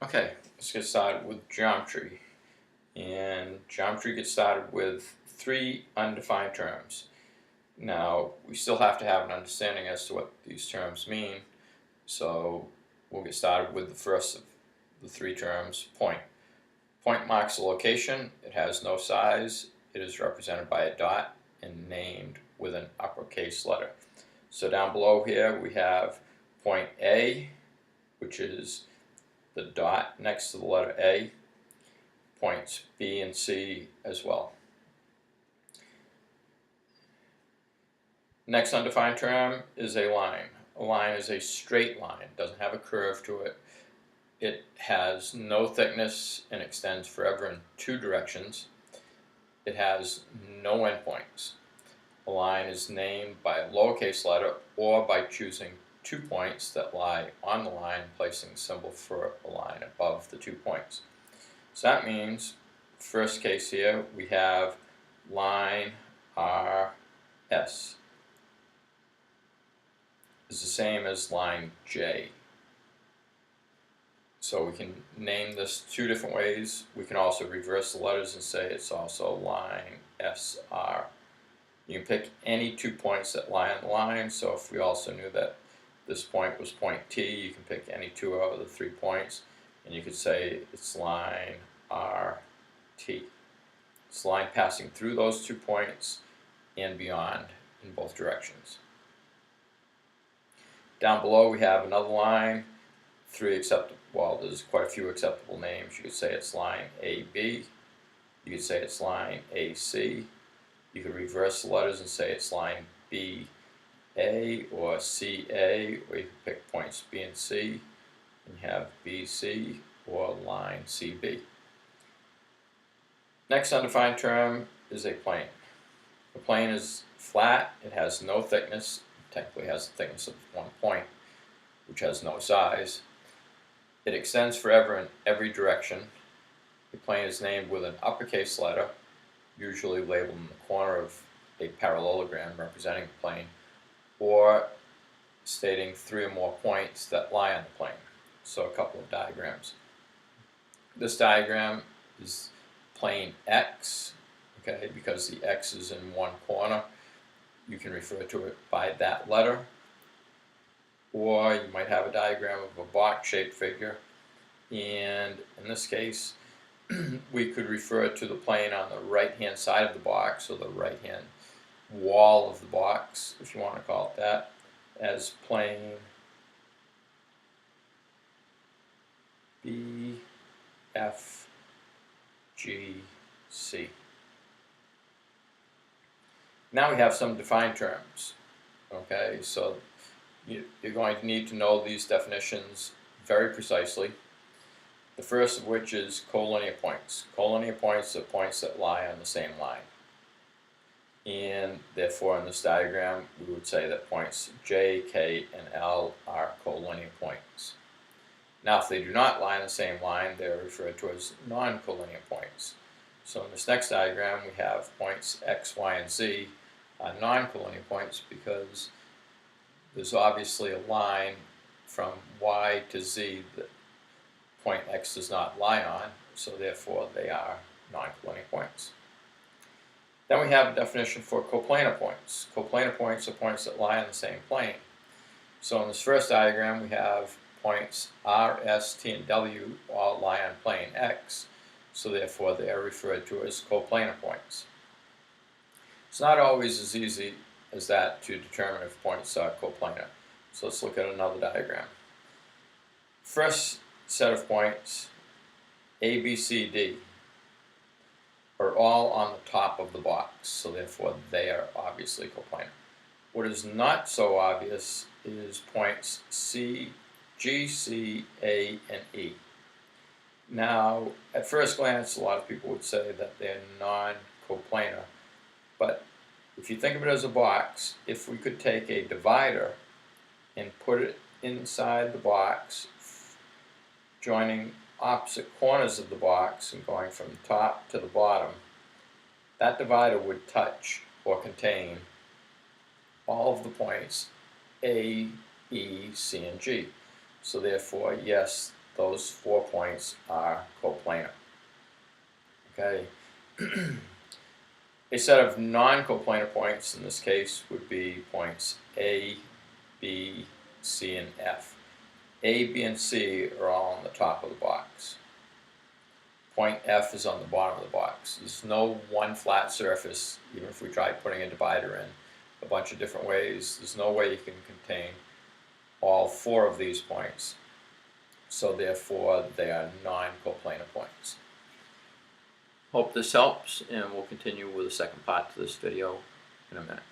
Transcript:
Okay, let's get started with geometry. And geometry gets started with three undefined terms. Now, we still have to have an understanding as to what these terms mean, so we'll get started with the first of the three terms, point. Point marks a location, it has no size, it is represented by a dot and named with an uppercase letter. So down below here we have point A, which is the dot next to the letter A, points B and C as well. Next undefined term is a line. A line is a straight line, it doesn't have a curve to it. It has no thickness and extends forever in two directions. It has no endpoints. A line is named by a lowercase letter or by choosing 2 points that lie on the line, placing a symbol for a line above the 2 points. So that means, first case here, we have line RS is the same as line J. So we can name this two different ways. We can also reverse the letters and say it's also line SR. You can pick any 2 points that lie on the line, so if we also knew that this point was point T, you can pick any 2 out of the 3 points, and you could say it's line RT. It's a line passing through those 2 points and beyond in both directions. Down below we have another line, there's quite a few acceptable names. You could say it's line AB, you could say it's line AC, you could reverse the letters and say it's line BA or CA, or you could pick points B and C and have BC or line CB. Next undefined term is a plane. The plane is flat, it has no thickness, technically has the thickness of 1 point, which has no size. It extends forever in every direction. The plane is named with an uppercase letter, usually labeled in the corner of a parallelogram representing the plane, or stating 3 or more points that lie on the plane. So a couple of diagrams. This diagram is plane X, okay, because the X is in one corner. You can refer to it by that letter, or you might have a diagram of a box-shaped figure, and in this case we could refer to the plane on the right-hand side of the box, or the right-hand wall of the box, if you want to call it that, as plane BFGC. Now we have some defined terms. Okay, so you're going to need to know these definitions very precisely. The first of which is collinear points. Collinear points are points that lie on the same line. And therefore in this diagram we would say that points J, K, and L are collinear points. Now if they do not lie on the same line, they are referred to as non-collinear points. So in this next diagram we have points X, Y, and Z are non-collinear points because there's obviously a line from Y to Z that point X does not lie on, so therefore they are non-collinear points. Then we have a definition for coplanar points. Coplanar points are points that lie on the same plane. So in this first diagram we have points R, S, T, and W all lie on plane X, so therefore they are referred to as coplanar points. It's not always as easy as that to determine if points are coplanar. So let's look at another diagram. First set of points, A, B, C, D, are all on the top of the box, so therefore they are obviously coplanar. What is not so obvious is points C, G, C, A, and E. Now, at first glance, a lot of people would say that they're non-coplanar, but if you think of it as a box, if we could take a divider and put it inside the box, joining opposite corners of the box and going from the top to the bottom, that divider would touch or contain all of the points A, E, C, and G. So therefore, yes, those 4 points are coplanar. Okay. A set of non-coplanar points in this case would be points A, B, C, and F. A, B, and C are all on the top of the box. Point F is on the bottom of the box. There's no one flat surface, even if we tried putting a divider in a bunch of different ways. There's no way you can contain all 4 of these points. So therefore, they are non-coplanar points. Hope this helps, and we'll continue with the second part to this video in a minute.